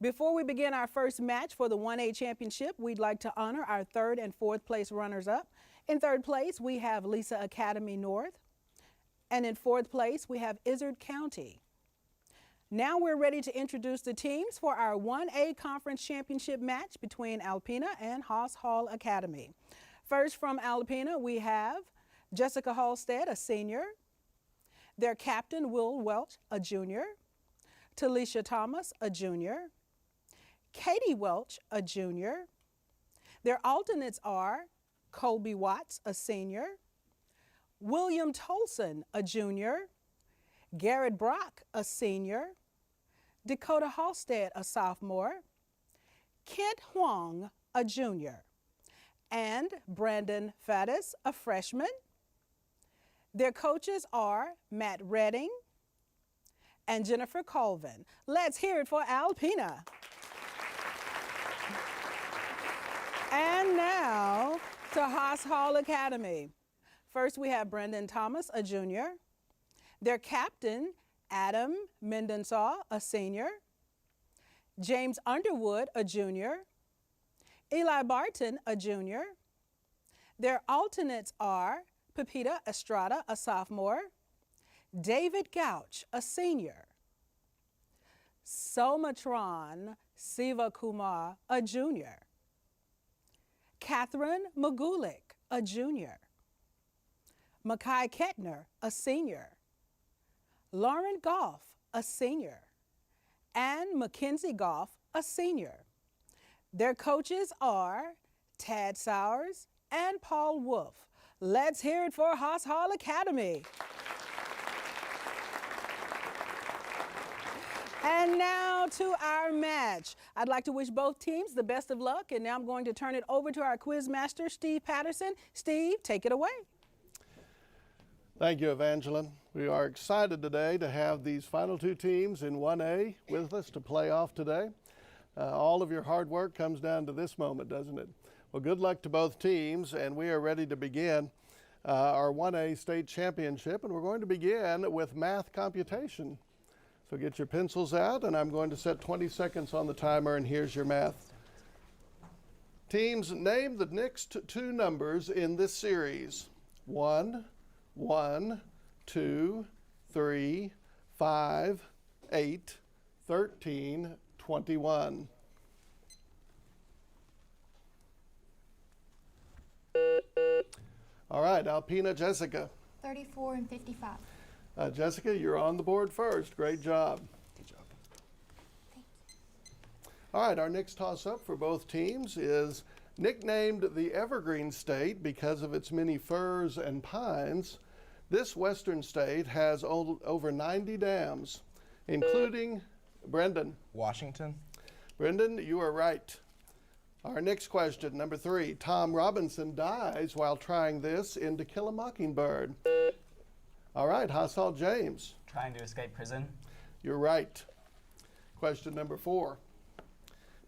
Before we begin our first match for the 1A championship, we'd like to honor our third and fourth place runners-up. In third place, we have Lisa Academy North. And in fourth place, we have Izard County. Now we're ready to introduce the teams for our 1A conference championship match between Alpena and Haas Hall Academy. First from Alpena, we have Jessica Halstead, a senior. Their captain, Will Welch, a junior. Talisha Thomas, a junior. Katie Welch, a junior. Their alternates are Colby Watts, a senior. William Tolson, a junior. Garrett Brock, a senior. Dakota Halstead, a sophomore. Kent Huang, a junior. And Brandon Faddis, a freshman. Their coaches are Matt Redding and Jennifer Colvin. Let's hear it for Alpena. And now to Haas Hall Academy. First, we have Brendan Thomas, a junior. Their captain, Adam Mendensaw, a senior. James Underwood, a junior. Eli Barton, a junior. Their alternates are Pepita Estrada, a sophomore. David Gouch, a senior. Somatron Sivakumar, a junior. Catherine Magulik, a junior. Makai Kettner, a senior. Lauren Goff, a senior. And Mackenzie Goff, a senior. Their coaches are Tad Sowers and Paul Wolf. Let's hear it for Haas Hall Academy. And now to our match. I'd like to wish both teams the best of luck, and now I'm going to turn it over to our quiz master, Steve Patterson. Steve, take it away. Thank you, Evangeline. We are excited today to have these final two teams in 1A with us to play off today. All of your hard work comes down to this moment, doesn't it? Well, good luck to both teams, and we are ready to begin our 1A state championship, and we're going to begin with math computation. So get your pencils out, and I'm going to set 20 seconds on the timer, and here's your math. Teams, name the next two numbers in this series. 1, 1, 2, 3, 5, 8, 13, 21. All right, Alpena, Jessica. 34 and 55. Jessica, you're on the board first. Great job. Good job. Thank you. All right, our next toss-up for both teams is nicknamed the Evergreen State because of its many firs and pines. This western state has over 90 dams, including Brendan. Washington. Brendan, you are right. Our next question, number 3. Tom Robinson dies while trying this in To Kill a Mockingbird. All right, Hassal James. Trying to escape prison. You're right. Question number 4.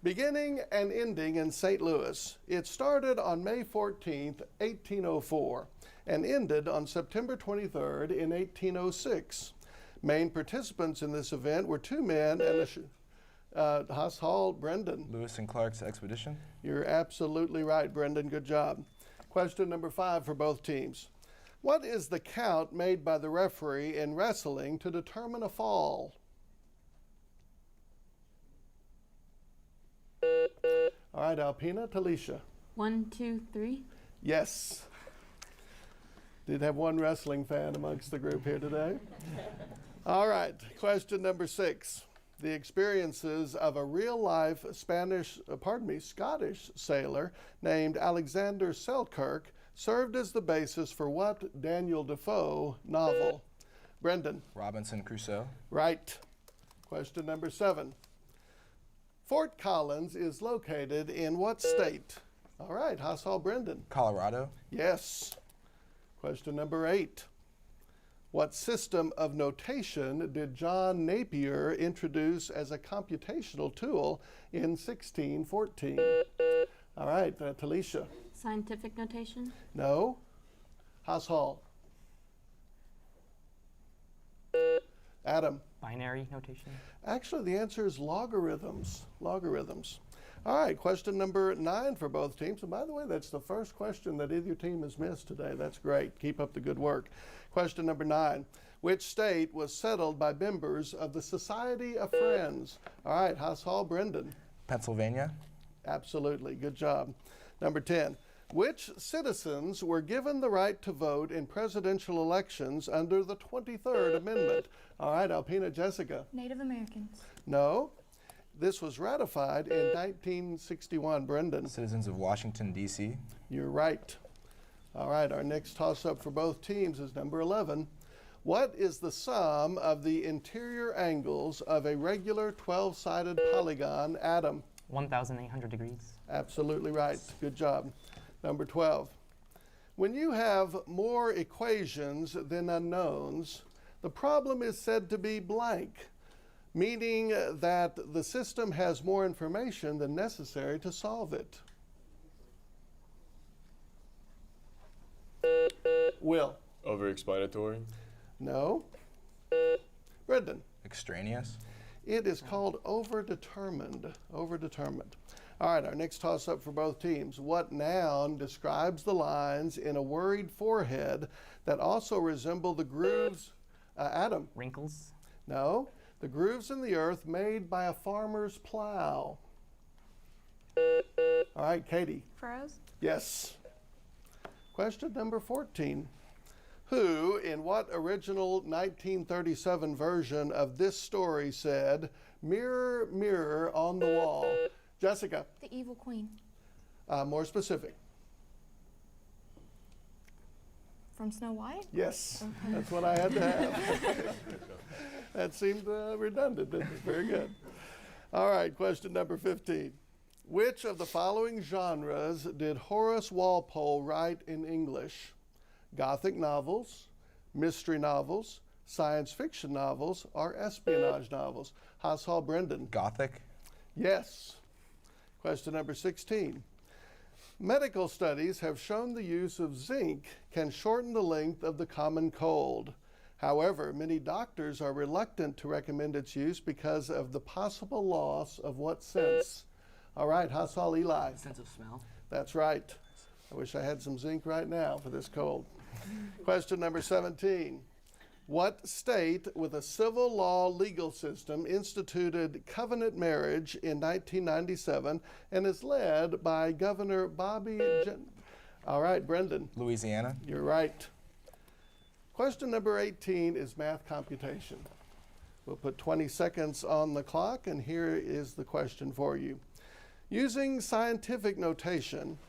Beginning and ending in St. Louis, it started on May 14th, 1804, and ended on September 23rd in 1806. Main participants in this event were 2 men and Hassal, Brendan. Lewis and Clark's expedition. You're absolutely right, Brendan. Good job. Question number 5 for both teams. What is the count made by the referee in wrestling to determine a fall? All right, Alpena, Talisha. 1, 2, 3. Yes. Did have one wrestling fan amongst the group here today. All right, question number 6. The experiences of a real-life Scottish sailor named Alexander Selkirk served as the basis for what Daniel Defoe novel? Brendan. Robinson Crusoe. Right. Question number 7. Fort Collins is located in what state? All right, Hassal, Brendan. Colorado. Yes. Question number 8. What system of notation did John Napier introduce as a computational tool in 1614? All right, Talisha. Scientific notation. No. Hassal. Adam. Binary notation. Actually, the answer is logarithms. Logarithms. All right, question number 9 for both teams. And by the way, that's the first question that either team has missed today. That's great. Keep up the good work. Question number 9. Which state was settled by members of the Society of Friends? All right, Haas Hall, Brendan. Pennsylvania. Absolutely. Good job. Number 10. Which citizens were given the right to vote in presidential elections under the 23rd Amendment? All right, Alpena, Jessica. Native Americans. No. This was ratified in 1961. Brendan. Citizens of Washington, D.C. You're right. All right, our next toss-up for both teams is number 11. What is the sum of the interior angles of a regular 12-sided polygon? Adam. 1,800 degrees. Absolutely right. Good job. Number 12. When you have more equations than unknowns, the problem is said to be blank, meaning that the system has more information than necessary to solve it. Will. Over-explanatory. No. Brendan. Extraneous. It is called overdetermined. Overdetermined. All right, our next toss-up for both teams. What noun describes the lines in a worried forehead that also resemble the grooves? Adam. Wrinkles. No. The grooves in the earth made by a farmer's plow. All right, Katie. Furrows. Yes. Question number 14. Who, in what original 1937 version of this story said, "Mirror, mirror on the wall"? Jessica. The Evil Queen. More specific. From Snow White. Yes, that's what I had to have. That seemed redundant, didn't it? Very good. All right, question number 15. Which of the following genres did Horace Walpole write in English? Gothic novels, mystery novels, science fiction novels, or espionage novels? Haas Hall, Brendan. Gothic. Yes. Question number 16. Medical studies have shown the use of zinc can shorten the length of the common cold. However, many doctors are reluctant to recommend its use because of the possible loss of what sense? All right, Haas Hall, Eli. Sense of smell. That's right. I wish I had some zinc right now for this cold. Question number 17. What state with a civil law legal system instituted covenant marriage in 1997 and is led by Governor Bobby All right, Brendan. Louisiana. You're right. Question number 18 is math computation. We'll put 20 seconds on the clock, and here is the question for you. Using scientific notation,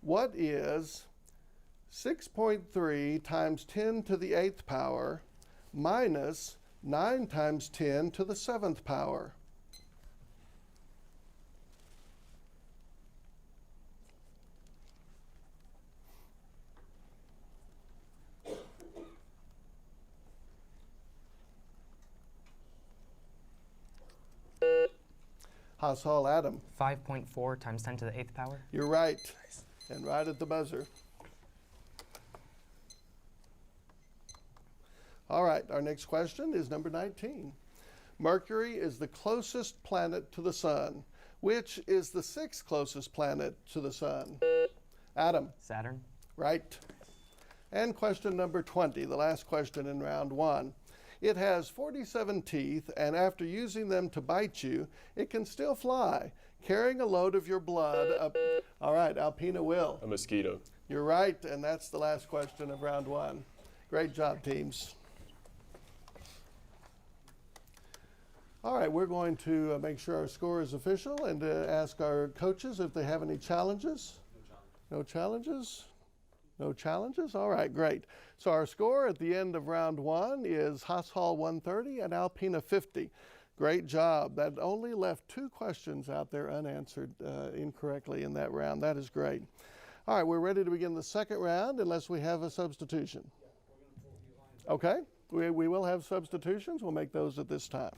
what is 6.3 times 10 to the 8th power minus 9 times 10 to the 7th power? Haas Hall, Adam. 5.4 times 10 to the 8th power. You're right. And right at the buzzer. All right, our next question is number 19. Mercury is the closest planet to the sun. Which is the 6th closest planet to the sun? Adam. Saturn. Right. And question number 20, the last question in round 1. It has 47 teeth, and after using them to bite you, it can still fly, carrying a load of your blood up. All right, Alpena will. A mosquito. You're right, and that's the last question of round 1. Great job, teams. All right, we're going to make sure our score is official and ask our coaches if they have any challenges. No challenges? No challenges? All right, great. So our score at the end of round 1 is Haas Hall 130 and Alpena 50. Great job. That only left 2 questions out there unanswered incorrectly in that round. That is great. All right, we're ready to begin the second round unless we have a substitution. Okay, we will have substitutions. We'll make those at this time.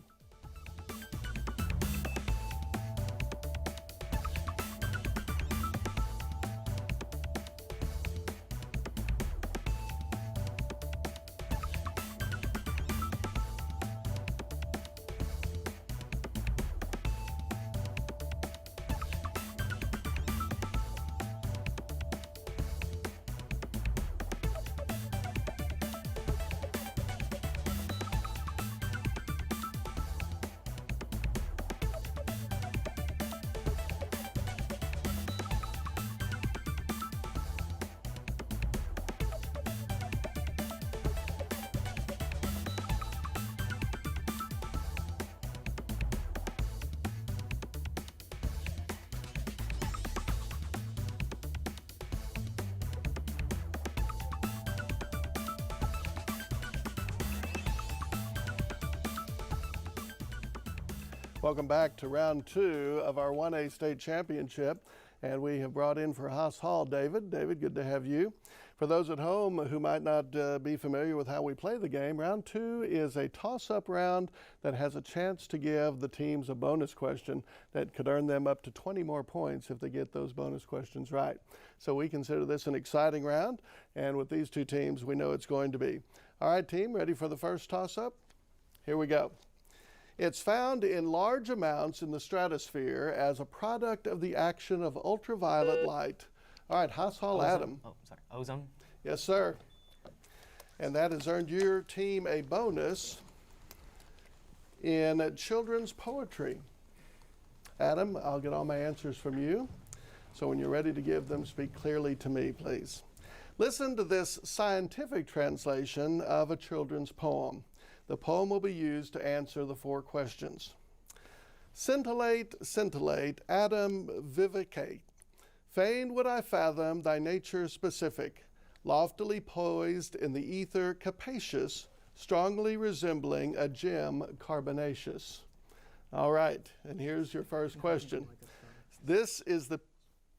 Welcome back to round 2 of our 1A state championship. And we have brought in for Haas Hall David. David, good to have you. For those at home who might not be familiar with how we play the game, round 2 is a toss-up round that has a chance to give the teams a bonus question that could earn them up to 20 more points if they get those bonus questions right. So we consider this an exciting round, and with these two teams, we know it's going to be. All right, team, ready for the first toss-up? Here we go. It's found in large amounts in the stratosphere as a product of the action of ultraviolet light. All right, Haas Hall Adam. Ozone. Yes, sir. And that has earned your team a bonus in children's poetry. Adam, I'll get all my answers from you. So when you're ready to give them, speak clearly to me, please. Listen to this scientific translation of a children's poem. The poem will be used to answer the 4 questions. Scintillate, scintillate, atom vivicate. Fain would I fathom thy nature specific, loftily poised in the ether capacious, strongly resembling a gem carbonaceous. All right, and here's your first question. This is the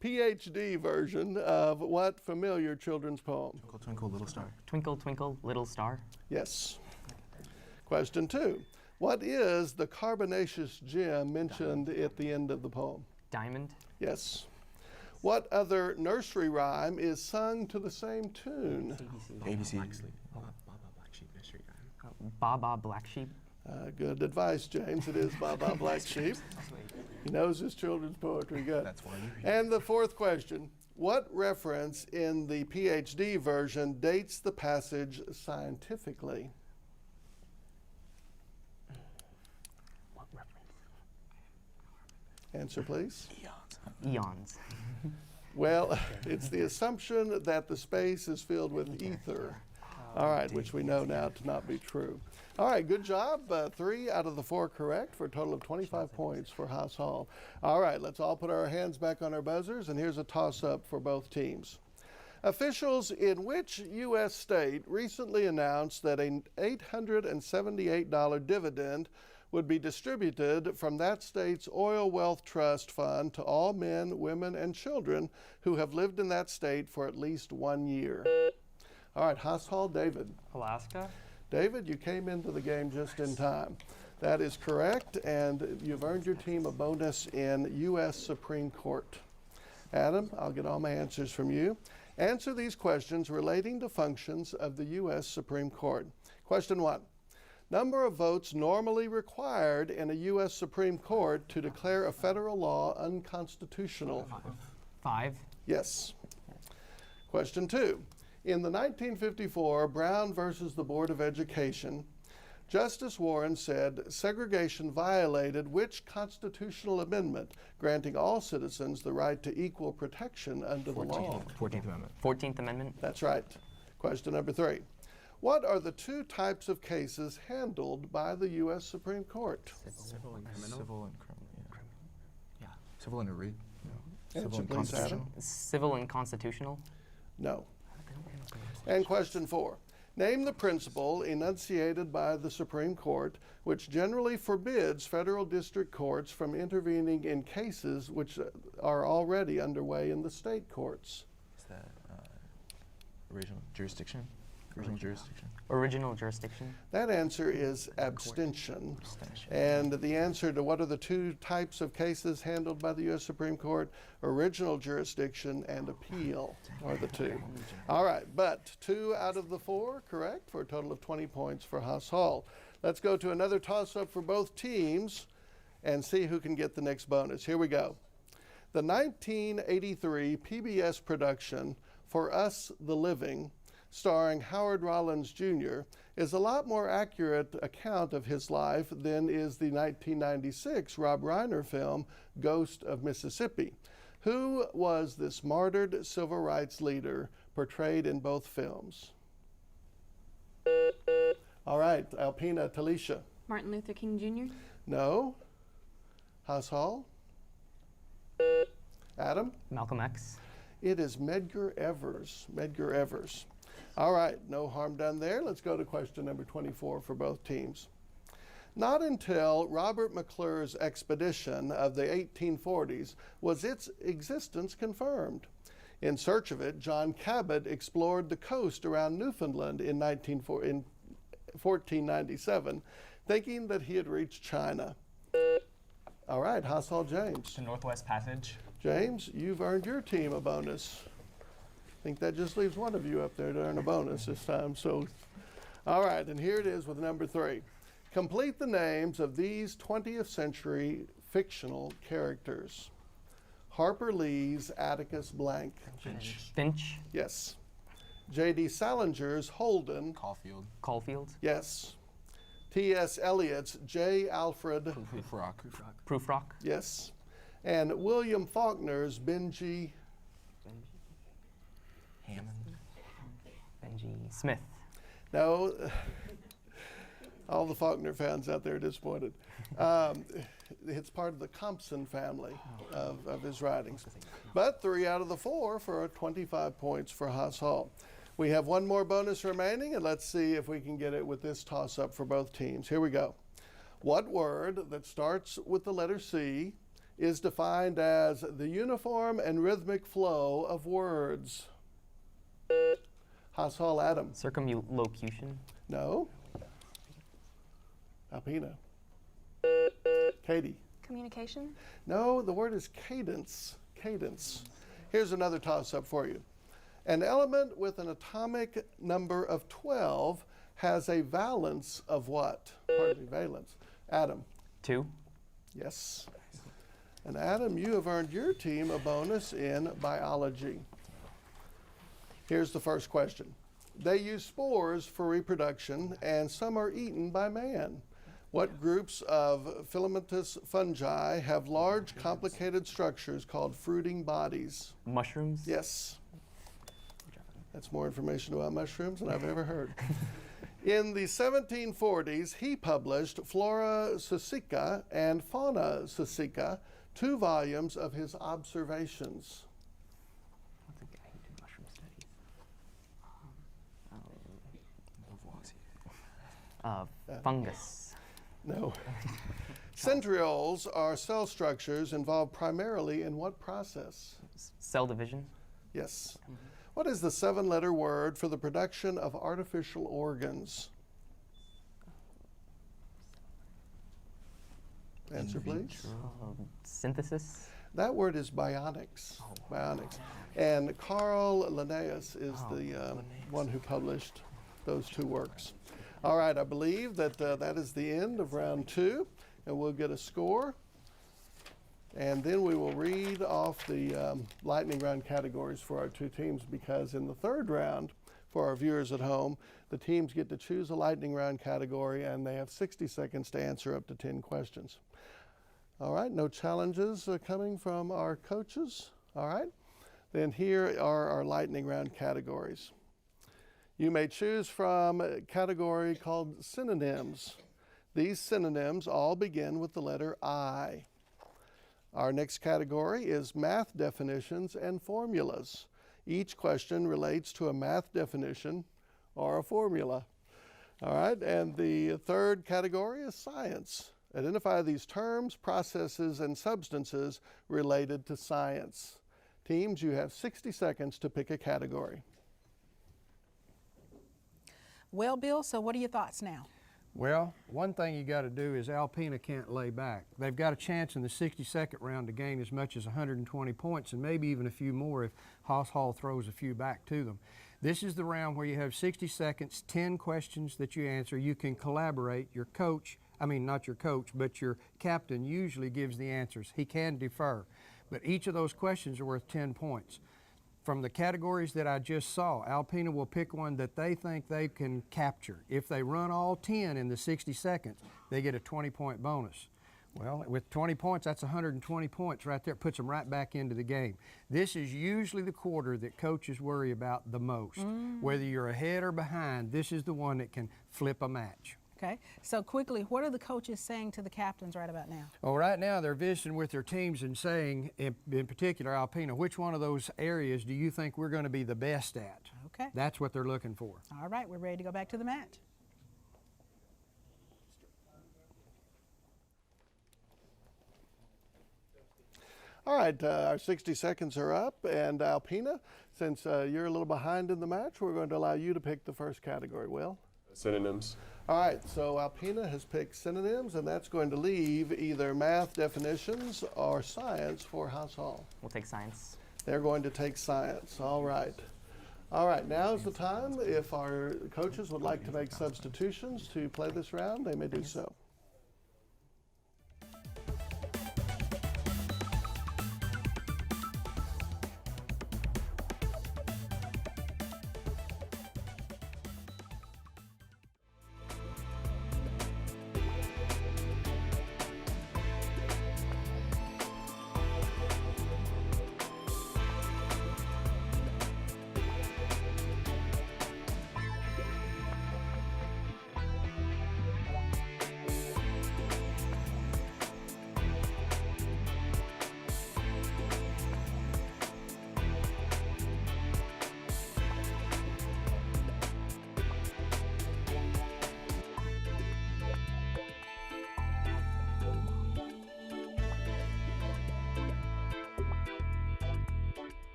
PhD version of what familiar children's poem? Twinkle, twinkle, little star. Twinkle, twinkle, little star. Yes. Question 2. What is the carbonaceous gem mentioned at the end of the poem? Diamond. Yes. What other nursery rhyme is sung to the same tune? ABC. Baba Black Sheep. Good advice, James. It is Baba Black Sheep. He knows his children's poetry good. That's why you're here. And the 4th question. What reference in the PhD version dates the passage scientifically? What reference? Answer, please. Eons. Well, it's the assumption that the space is filled with ether. All right, which we know now to not be true. All right, good job. 3 out of the 4 correct for a total of 25 points for Haas Hall. All right, let's all put our hands back on our buzzers, and here's a toss-up for both teams. Officials in which U.S. state recently announced that an $878 dividend would be distributed from that state's oil wealth trust fund to all men, women, and children who have lived in that state for at least 1 year? All right, Haas Hall, David. Alaska. David, you came into the game just in time. That is correct, and you've earned your team a bonus in U.S. Supreme Court. Adam, I'll get all my answers from you. Answer these questions relating to functions of the U.S. Supreme Court. Question 1. Number of votes normally required in a U.S. Supreme Court to declare a federal law unconstitutional? 5. Yes. Question 2. In the 1954 Brown versus the Board of Education, Justice Warren said segregation violated which constitutional amendment granting all citizens the right to equal protection under the law? 14th Amendment. 14th Amendment. That's right. Question number 3. What are the 2 types of cases handled by the U.S. Supreme Court? Civil and criminal. Yeah. Civil and array. Answer, Civil and please, Adam. constitutional. Civil and constitutional. No. And question 4. Name the principle enunciated by the Supreme Court which generally forbids federal district courts from intervening in cases which are already underway in the state courts. Is that original jurisdiction? Original jurisdiction. Original jurisdiction. That answer is abstention. Abstention. And the answer to what are the 2 types of cases handled by the U.S. Supreme Court, original jurisdiction and appeal are the 2. All right, but 2 out of the 4 correct for a total of 20 points for Haas Hall. Let's go to another toss-up for both teams and see who can get the next bonus. Here we go. The 1983 PBS production For Us the Living, starring Howard Rollins Jr., is a lot more accurate account of his life than is the 1996 Rob Reiner film, Ghost of Mississippi. Who was this martyred civil rights leader portrayed in both films? All right, Alpena, Talisha. Martin Luther King Jr. No. Haas Hall? Adam? Malcolm X. It is Medgar Evers. Medgar Evers. All right, no harm done there. Let's go to question number 24 for both teams. Not until Robert McClure's expedition of the 1840s was its existence confirmed. In search of it, John Cabot explored the coast around Newfoundland in 1497, thinking that he had reached China. All right, Haas Hall James. The Northwest Passage. James, you've earned your team a bonus. I think that just leaves one of you up there to earn a bonus this time. So, all right, and here it is with number 3. Complete the names of these 20th century fictional characters. Harper Lee's Atticus Blank. Finch. Yes. J.D. Salinger's Holden. Caulfield. Caulfield. Yes. T.S. Eliot's J. Alfred. Prufrock. Prufrock. Yes. And William Faulkner's Benji. Hammond. Benji Smith. No, all the Faulkner fans out there are disappointed. It's part of the Compson family of his writings. But 3 out of the 4 for 25 points for Haas Hall. We have one more bonus remaining, and let's see if we can get it with this toss-up for both teams. Here we go. What word that starts with the letter C is defined as the uniform and rhythmic flow of words? Haas Hall, Adam. Circumlocution. No. Alpena. Katie. Communication. No, the word is cadence. Cadence. Here's another toss-up for you. An element with an atomic number of 12 has a valence of what? Pardon me, valence. Adam. 2. Yes. And Adam, you have earned your team a bonus in biology. Here's the first question. They use spores for reproduction, and some are eaten by man. What groups of filamentous fungi have large, complicated structures called fruiting bodies? Mushrooms. Yes. That's more information about mushrooms than I've ever heard. In the 1740s, he published Flora Suecica and Fauna Suecica, 2 volumes of his observations. What's the guy who did mushroom studies? Fungus. No. Centrioles are cell structures involved primarily in what process? Cell division. Yes. What is the 7-letter word for the production of artificial organs? Answer, please. Synthesis. That word is bionics. Bionics. And Carl Linnaeus is the one who published those 2 works. All right, I believe that that is the end of round 2, and we'll get a score. And then we will read off the lightning round categories for our 2 teams, because in the 3rd round, for our viewers at home, the teams get to choose a lightning round category, and they have 60 seconds to answer up to 10 questions. All right, no challenges coming from our coaches. All right, then here are our lightning round categories. You may choose from a category called synonyms. These synonyms all begin with the letter I. Our next category is math definitions and formulas. Each question relates to a math definition or a formula. All right, and the 3rd category is science. Identify these terms, processes, and substances related to science. Teams, you have 60 seconds to pick a category. Well, Bill, so what are your thoughts now? Well, one thing you got to do is Alpena can't lay back. They've got a chance in the 62nd round to gain as much as 120 points and maybe even a few more if Haas Hall throws a few back to them. This is the round where you have 60 seconds, 10 questions that you answer. You can collaborate. Your coach, not your coach, but your captain usually gives the answers. He can defer, but each of those questions are worth 10 points. From the categories that I just saw, Alpena will pick one that they think they can capture. If they run all 10 in the 60 seconds, they get a 20-point bonus. Well, with 20 points, that's 120 points right there. Puts them right back into the game. This is usually the quarter that coaches worry about the most. Whether you're ahead or behind, this is the one that can flip a match. Okay, so quickly, what are the coaches saying to the captains right about now? Well, right now they're visiting with their teams and saying, in particular, Alpena, which one of those areas do you think we're going to be the best at? Okay. That's what they're looking for. All right, we're ready to go back to the match. All right, our 60 seconds are up, and Alpena, since you're a little behind in the match, we're going to allow you to pick the first category. Will? Synonyms. All right, so Alpena has picked synonyms, and that's going to leave either math definitions or science for Haas Hall. We'll take science. They're going to take science. All right. All right, now is the time. If our coaches would like to make substitutions to play this round, they may do so.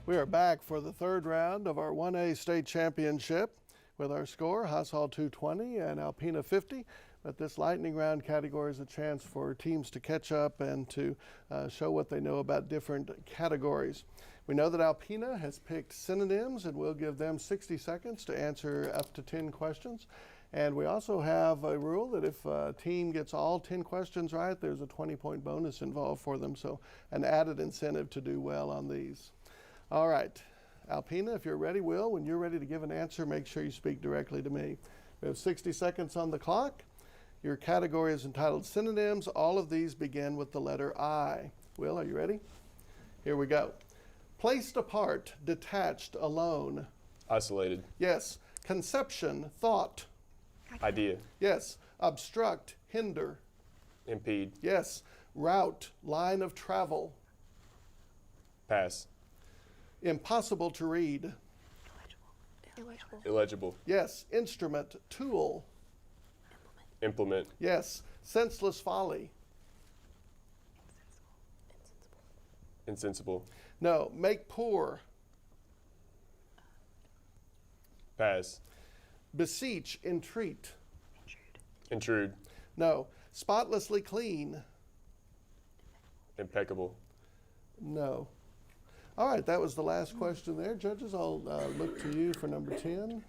We are back for the third round of our 1A state championship with our score, Haas Hall 220 and Alpena 50. But this lightning round category is a chance for teams to catch up and to show what they know about different categories. We know that Alpena has picked synonyms, and we'll give them 60 seconds to answer up to 10 questions. And we also have a rule that if a team gets all 10 questions right, there's a 20-point bonus involved for them, so an added incentive to do well on these. All right, Alpena, if you're ready, Will, when you're ready to give an answer, make sure you speak directly to me. We have 60 seconds on the clock. Your category is entitled Synonyms. All of these begin with the letter I. Will, are you ready? Here we go. Placed apart, detached, alone. Isolated. Yes. Conception, thought. Idea. Yes. Obstruct, hinder. Impede. Yes. Route, line of travel. Pass. Impossible to read. Illegible. Yes. Instrument, tool. Implement. Yes. Senseless folly. Insensible. No. Make poor. Pass. Beseech, entreat. Intrude. No. Spotlessly clean. Impeccable. No. All right, that was the last question there. Judges, I'll look to you for number 10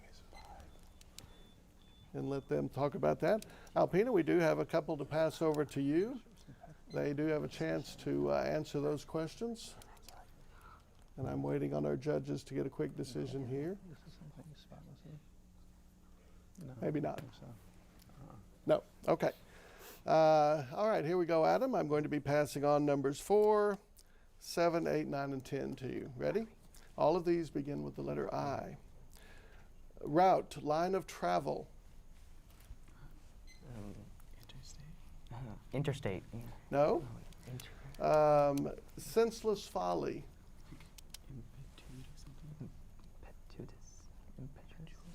and let them talk about that. Alpena, we do have a couple to pass over to you. They do have a chance to answer those questions. And I'm waiting on our judges to get a quick decision here. Maybe not. No, okay. All right, here we go, Adam. I'm going to be passing on numbers 4, 7, 8, 9, and 10 to you. Ready? All of these begin with the letter I. Route, line of travel. Interstate. No. Senseless folly.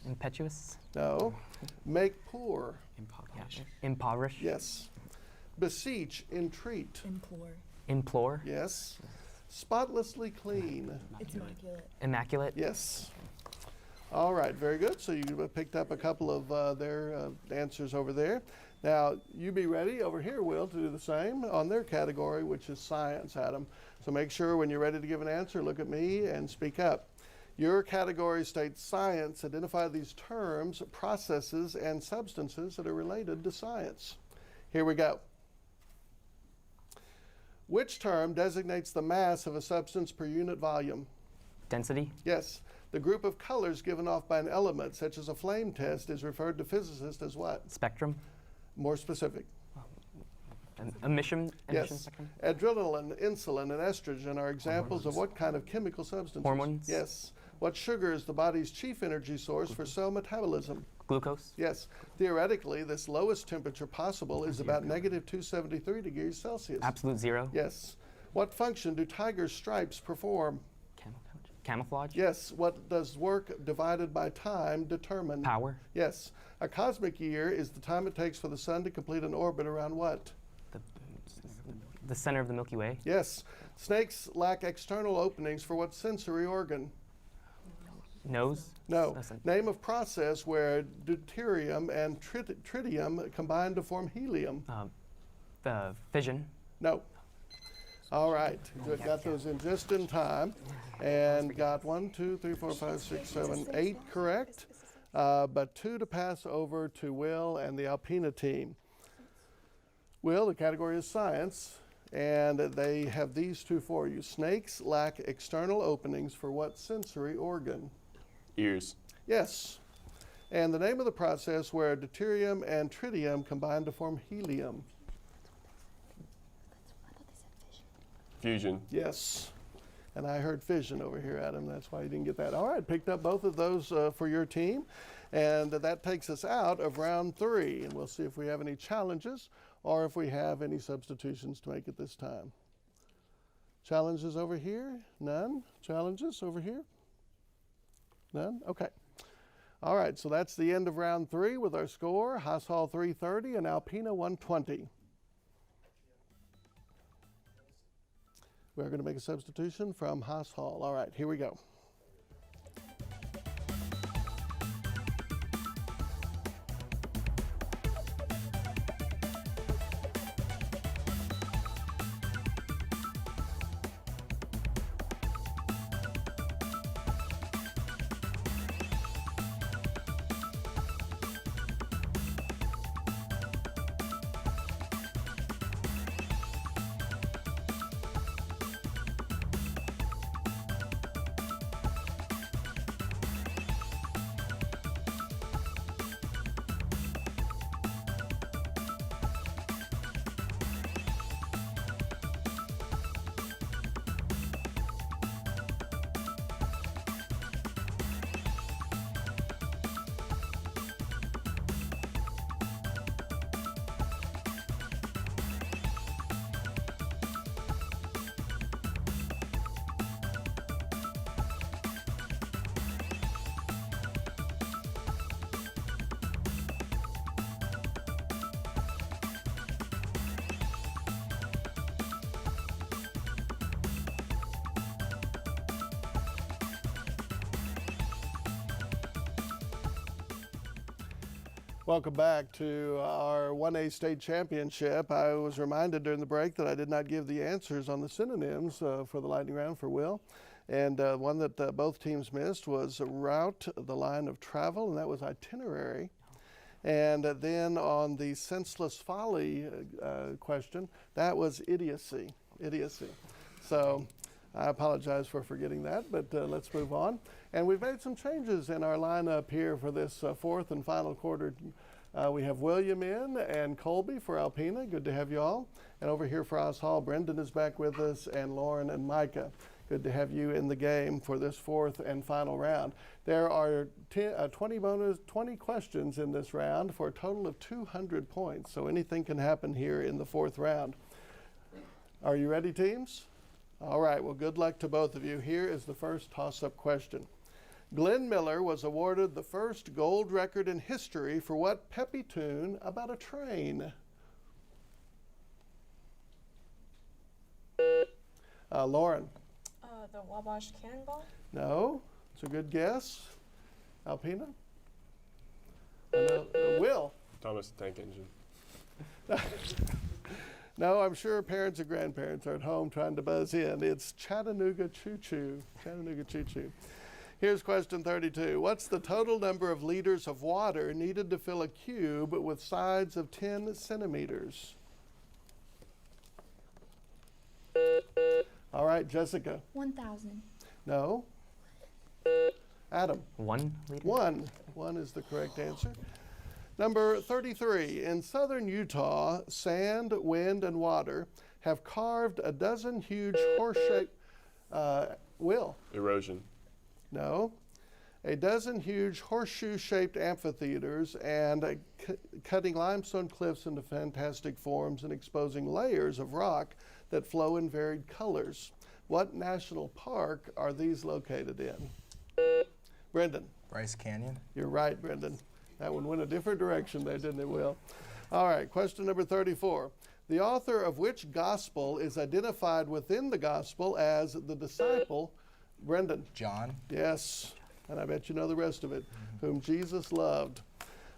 Impetuous. No. Make poor. Impoverish. Impoverish. Yes. Beseech, entreat. Implore. Yes. Spotlessly clean. It's immaculate. Immaculate. Yes. All right, very good. So you picked up a couple of their answers over there. Now, you be ready over here, Will, to do the same on their category, which is science, Adam. So make sure when you're ready to give an answer, look at me and speak up. Your category states science. Identify these terms, processes, and substances that are related to science. Here we go. Which term designates the mass of a substance per unit volume? Density. Yes. The group of colors given off by an element, such as a flame test, is referred to physicists as what? Spectrum. More specific. Emission Yes. spectrum. Adrenaline, insulin, and estrogen are examples of what kind of chemical substances? Hormones. Yes. What sugar is the body's chief energy source for cell metabolism? Glucose. Yes. Theoretically, this lowest temperature possible is about negative 273 degrees Celsius. Absolute zero. Yes. What function do tiger's stripes perform? Camouflage. Yes. What does work divided by time determine? Power. Yes. A cosmic year is the time it takes for the sun to complete an orbit around what? The center of the Milky Way. Yes. Snakes lack external openings for what sensory organ? Nose. No. Listen. Name of process where deuterium and tritium combine to form helium? The fission. No. All right. Good. Got those in just in time. And got 1, 2, 3, 4, 5, 6, 7, 8 correct. But 2 to pass over to Will and the Alpena team. Will, the category is science. And they have these 2 for you. Snakes lack external openings for what sensory organ? Ears. Yes. And the name of the process where deuterium and tritium combine to form helium? Fusion. Yes. And I heard fission over here, Adam. That's why you didn't get that. All right, picked up both of those for your team. And that takes us out of round 3. And we'll see if we have any challenges or if we have any substitutions to make it this time. Challenges over here? None? Challenges over here? None? Okay. All right, so that's the end of round 3 with our score. Haas Hall 330 and Alpena 120. We're going to make a substitution from Haas Hall. All right, here we go. Welcome back to our 1A state championship. I was reminded during the break that I did not give the answers on the synonyms for the lightning round for Will. And one that both teams missed was route, the line of travel, and that was itinerary. And then on the senseless folly question, that was idiocy. So I apologize for forgetting that, but let's move on. And we've made some changes in our lineup here for this 4th and final quarter. We have William in and Colby for Alpena. Good to have you all. And over here for Haas Hall, Brendan is back with us, and Lauren and Micah. Good to have you in the game for this 4th and final round. There are 20 questions in this round for a total of 200 points. So anything can happen here in the 4th round. Are you ready, teams? All right, well, good luck to both of you. Here is the first toss-up question. Glenn Miller was awarded the first gold record in history for what peppy tune about a train? Lauren? The Wabash Cannonball? No, it's a good guess. Alpena? Will? Thomas the Tank Engine. No, I'm sure parents and grandparents are at home trying to buzz in. It's Chattanooga Choo Choo. Chattanooga Choo Choo. Here's question 32. What's the total number of liters of water needed to fill a cube with sides of 10 centimeters? All right, Jessica. 1,000. No. Adam. 1 liter? One is the correct answer. Number 33. In southern Utah, sand, wind, and water have carved a dozen huge horse-shaped, Will. Erosion. No. A dozen huge horseshoe-shaped amphitheaters and cutting limestone cliffs into fantastic forms and exposing layers of rock that flow in varied colors. What national park are these located in? Brendan. Bryce Canyon. You're right, Brendan. That one went a different direction there, didn't it, Will? All right, question number 34. The author of which gospel is identified within the gospel as the disciple? Brendan. John. Yes, and I bet you know the rest of it, whom Jesus loved.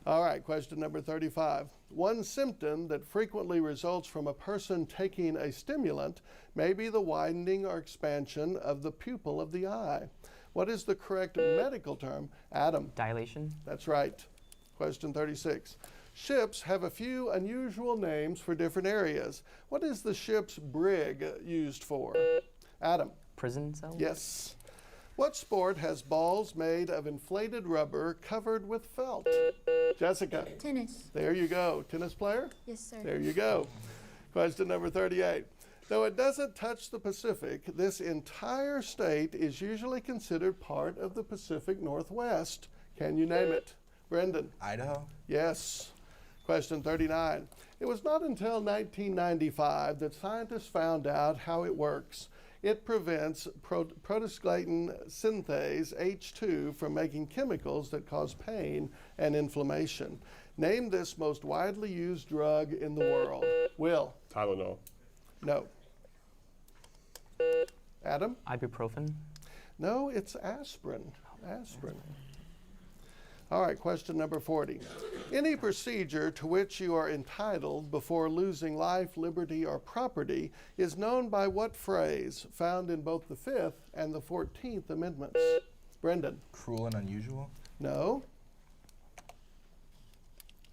All right, question number 35. One symptom that frequently results from a person taking a stimulant may be the widening or expansion of the pupil of the eye. What is the correct medical term? Adam. Dilation? That's right. Question 36. Ships have a few unusual names for different areas. What is the ship's brig used for? Adam. Prison cell? Yes. What sport has balls made of inflated rubber covered with felt? Jessica. Tennis. There you go. Tennis player? Yes, sir. There you go. Question number 38. Though it doesn't touch the Pacific, this entire state is usually considered part of the Pacific Northwest. Can you name it? Brendan. Idaho. Yes. Question 39. It was not until 1995 that scientists found out how it works. It prevents protoscleton synthase, H2, from making chemicals that cause pain and inflammation. Name this most widely used drug in the world. Will. Tylenol. No. Adam? Ibuprofen? No, it's aspirin. Aspirin. All right, question number 40. Any procedure to which you are entitled before losing life, liberty, or property is known by what phrase found in both the 5th and the 14th Amendments? Brendan. Cruel and unusual. No.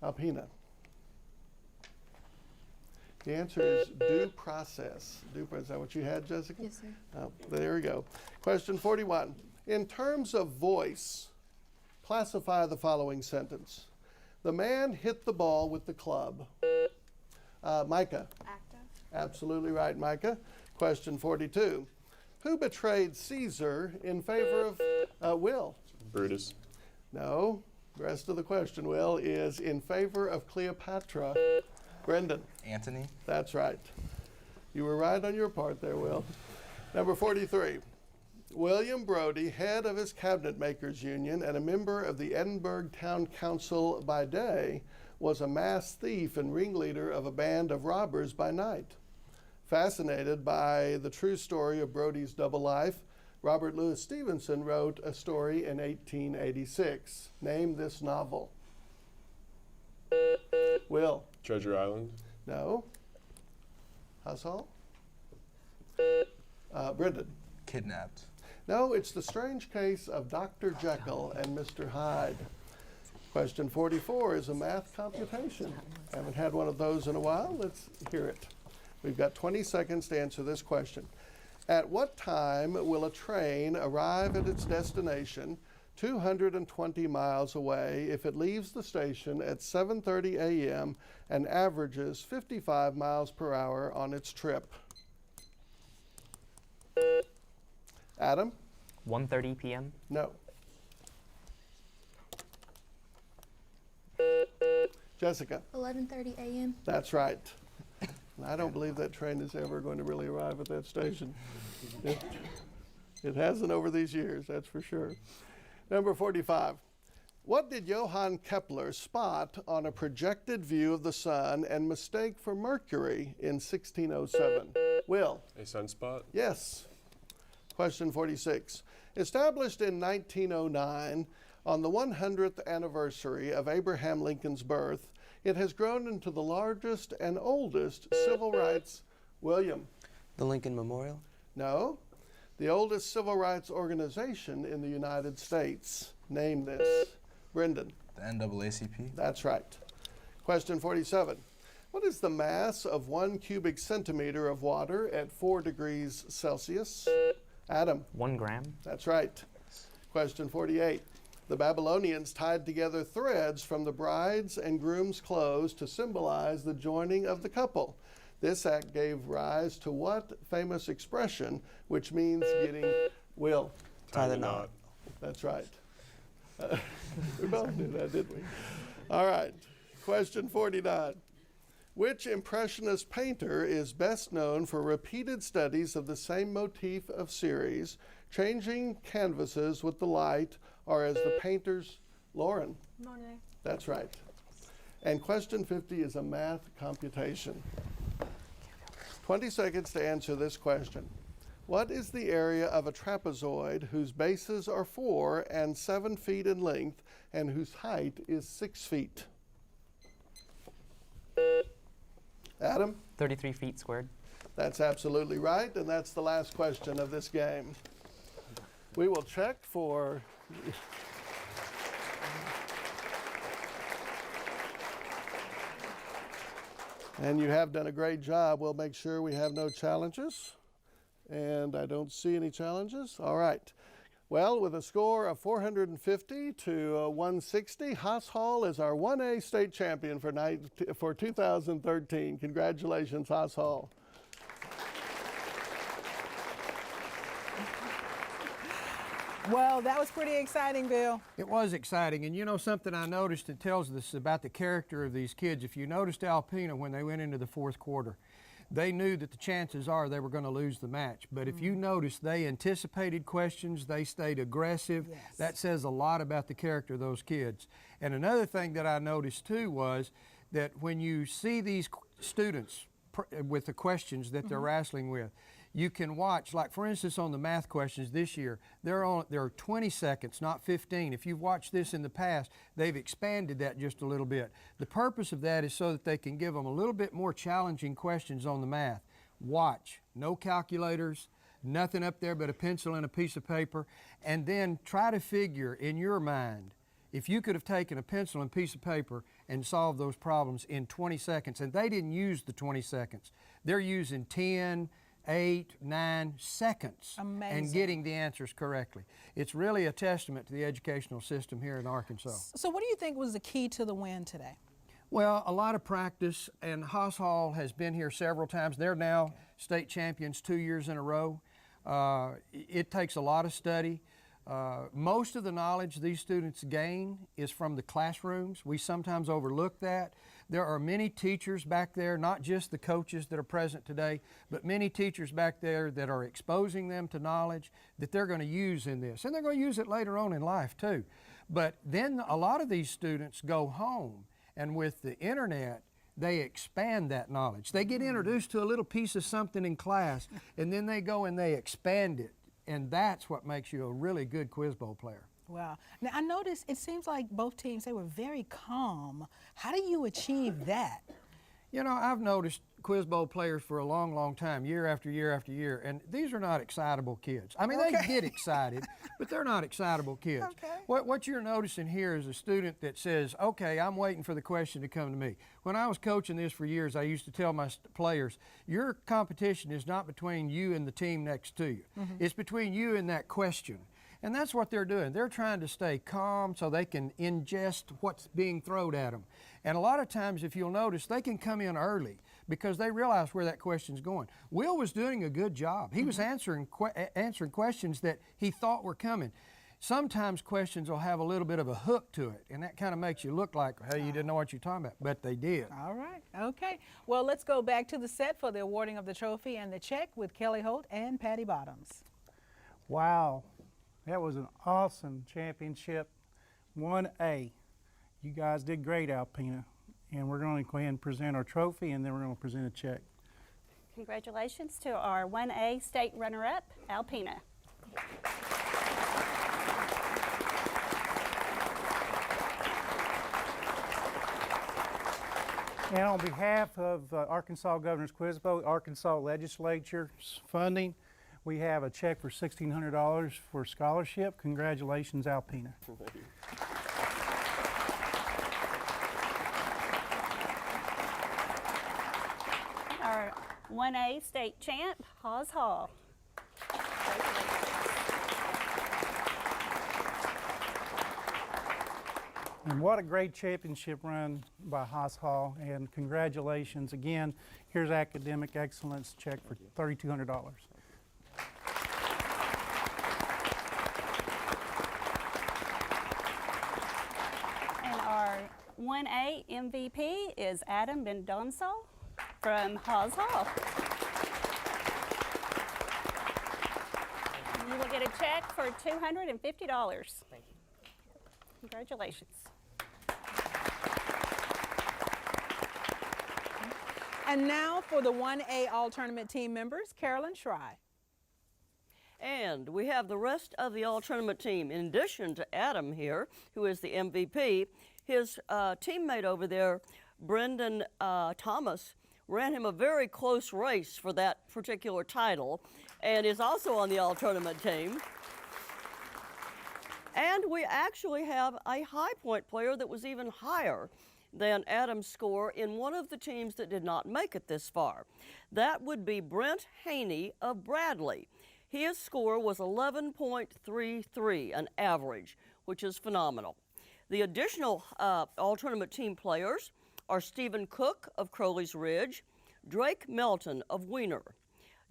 Alpena. The answer is due process. Is that what you had, Jessica? Yes, sir. Oh, there we go. Question 41. In terms of voice, classify the following sentence. The man hit the ball with the club. Micah. Active. Absolutely right, Micah. Question 42. Who betrayed Caesar in favor of Will? Brutus. No. The rest of the question, Will, is in favor of Cleopatra. Brendan. Antony. That's right. You were right on your part there, Will. Number 43. William Brodie, head of his cabinet makers union and a member of the Edinburgh Town Council by day, was a mass thief and ringleader of a band of robbers by night. Fascinated by the true story of Brodie's double life, Robert Louis Stevenson wrote a story in 1886. Name this novel. Will. Treasure Island. No. Haas? Brendan. Kidnapped. No, it's The Strange Case of Dr. Jekyll and Mr. Hyde. Question 44 is a math computation. Haven't had one of those in a while. Let's hear it. We've got 20 seconds to answer this question. At what time will a train arrive at its destination 220 miles away if it leaves the station at 7:30 a.m. and averages 55 miles per hour on its trip? Adam? 1:30 p.m. No. Jessica? 11:30 a.m. That's right. And I don't believe that train is ever going to really arrive at that station. It hasn't over these years, that's for sure. Number 45. What did Johann Kepler spot on a projected view of the sun and mistake for Mercury in 1607? Will? A sunspot. Yes. Question 46. Established in 1909, on the 100th anniversary of Abraham Lincoln's birth, it has grown into the largest and oldest civil rights. William? The Lincoln Memorial? No. The oldest civil rights organization in the United States. Name this. Brendan. The NAACP. That's right. Question 47. What is the mass of 1 cubic centimeter of water at 4 degrees Celsius? Adam. 1 gram. That's right. Question 48. The Babylonians tied together threads from the bride's and groom's clothes to symbolize the joining of the couple. This act gave rise to what famous expression, which means getting, Will? Tie the knot. That's right. We both knew that, didn't we? All right. Question 49. Which Impressionist painter is best known for repeated studies of the same motif of series, changing canvases with the light, or as the painter's Lauren? Monet. That's right. And question 50 is a math computation. 20 seconds to answer this question. What is the area of a trapezoid whose bases are 4 and 7 feet in length and whose height is 6 feet? Adam? 33 feet squared. That's absolutely right, and that's the last question of this game. We will check for... And you have done a great job. We'll make sure we have no challenges. And I don't see any challenges. All right. Well, with a score of 450 to 160, Haas Hall is our 1A state champion for 2013. Congratulations, Haas Hall. Well, that was pretty exciting, Bill. It was exciting, and you know something I noticed that tells us about the character of these kids. If you noticed Alpena when they went into the fourth quarter, they knew that the chances are they were going to lose the match. But if you notice, they anticipated questions, they stayed aggressive. Yes. That says a lot about the character of those kids. And another thing that I noticed too was that when you see these students with the questions that they're wrestling with, you can watch, like for instance on the math questions this year, there are 20 seconds, not 15. If you've watched this in the past, they've expanded that just a little bit. The purpose of that is so that they can give them a little bit more challenging questions on the math. Watch, no calculators, nothing up there but a pencil and a piece of paper, and then try to figure in your mind, if you could have taken a pencil and piece of paper and solved those problems in 20 seconds, and they didn't use the 20 seconds, they're using 10, 8, 9 seconds Amazing. and getting the answers correctly. It's really a testament to the educational system here in Arkansas. So what do you think was the key to the win today? Well, a lot of practice, and Haas Hall has been here several times. They're now state champions 2 years in a row. It takes a lot of study. Most of the knowledge these students gain is from the classrooms. We sometimes overlook that. There are many teachers back there, not just the coaches that are present today, but many teachers back there that are exposing them to knowledge that they're going to use in this. And they're going to use it later on in life too. But then a lot of these students go home, and with the internet, they expand that knowledge. They get introduced to a little piece of something in class, and then they go and they expand it. And that's what makes you a really good Quiz Bowl player. Wow. Now, I noticed it seems like both teams, they were very calm. How do you achieve that? You know, I've noticed Quiz Bowl players for a long, long time, year after year after year, and these are not excitable kids. I mean, they get excited, but they're not excitable kids. Okay. What you're noticing here is a student that says, okay, I'm waiting for the question to come to me. When I was coaching this for years, I used to tell my players, your competition is not between you and the team next to you. It's between you and that question. And that's what they're doing. They're trying to stay calm so they can ingest what's being thrown at them. And a lot of times, if you'll notice, they can come in early because they realize where that question's going. Will was doing a good job. He was answering questions that he thought were coming. Sometimes questions will have a little bit of a hook to it, and that kind of makes you look like, hey, you didn't know what you're talking about, but they did. All right. Okay. Well, let's go back to the set for the awarding of the trophy and the check with Kelly Holt and Patty Bottoms. Wow. That was an awesome championship, 1A. You guys did great, Alpena. And we're going to go ahead and present our trophy, and then we're going to present a check. Congratulations to our 1A state runner-up, Alpena. And on behalf of Arkansas Governor's Quiz Bowl, Arkansas Legislature's funding, we have a check for $1,600 for scholarship. Congratulations, Alpena. Thank you. Our 1A state champ, Haas Hall. And what a great championship run by Haas Hall, and congratulations again. Here's academic excellence check for $3,200. And our 1A MVP is Adam Mendonça from Haas Hall. You will get a check for $250. Thank you. Congratulations. And now for the 1A All-Tournament team members, Carolyn Schry. And we have the rest of the all-tournament team. In addition to Adam here, who is the MVP, his teammate over there, Brendan Thomas, ran him a very close race for that particular title and is also on the all-tournament team. And we actually have a high point player that was even higher than Adam's score in one of the teams that did not make it this far. That would be Brent Haney of Bradley. His score was 11.33, an average, which is phenomenal. The additional all-tournament team players are Stephen Cook of Crowley's Ridge, Drake Melton of Wiener,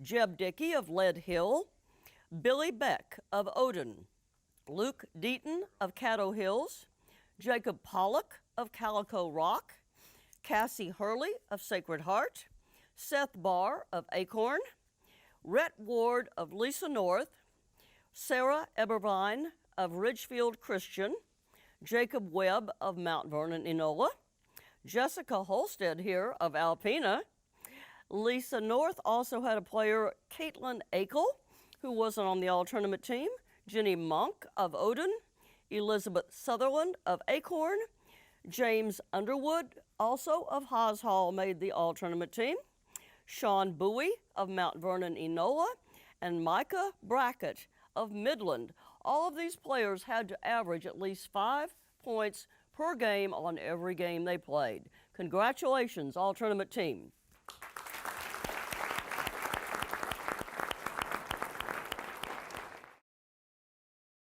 Jeb Dickey of Lead Hill, Billy Beck of Odin, Luke Deaton of Caddo Hills, Jacob Pollock of Calico Rock, Cassie Hurley of Sacred Heart, Seth Barr of Acorn, Rhett Ward of Lisa North, Sarah Ebervine of Ridgefield Christian, Jacob Webb of Mount Vernon Enola, Jessica Holstead here of Alpena. Lisa North also had a player, Caitlin Akel, who wasn't on the all-tournament team, Jenny Monk of Odin, Elizabeth Sutherland of Acorn, James Underwood, also of Haas Hall, made the all-tournament team, Sean Bowie of Mount Vernon Enola, and Micah Brackett of Midland. All of these players had to average at least 5 points per game on every game they played. Congratulations, all-tournament team.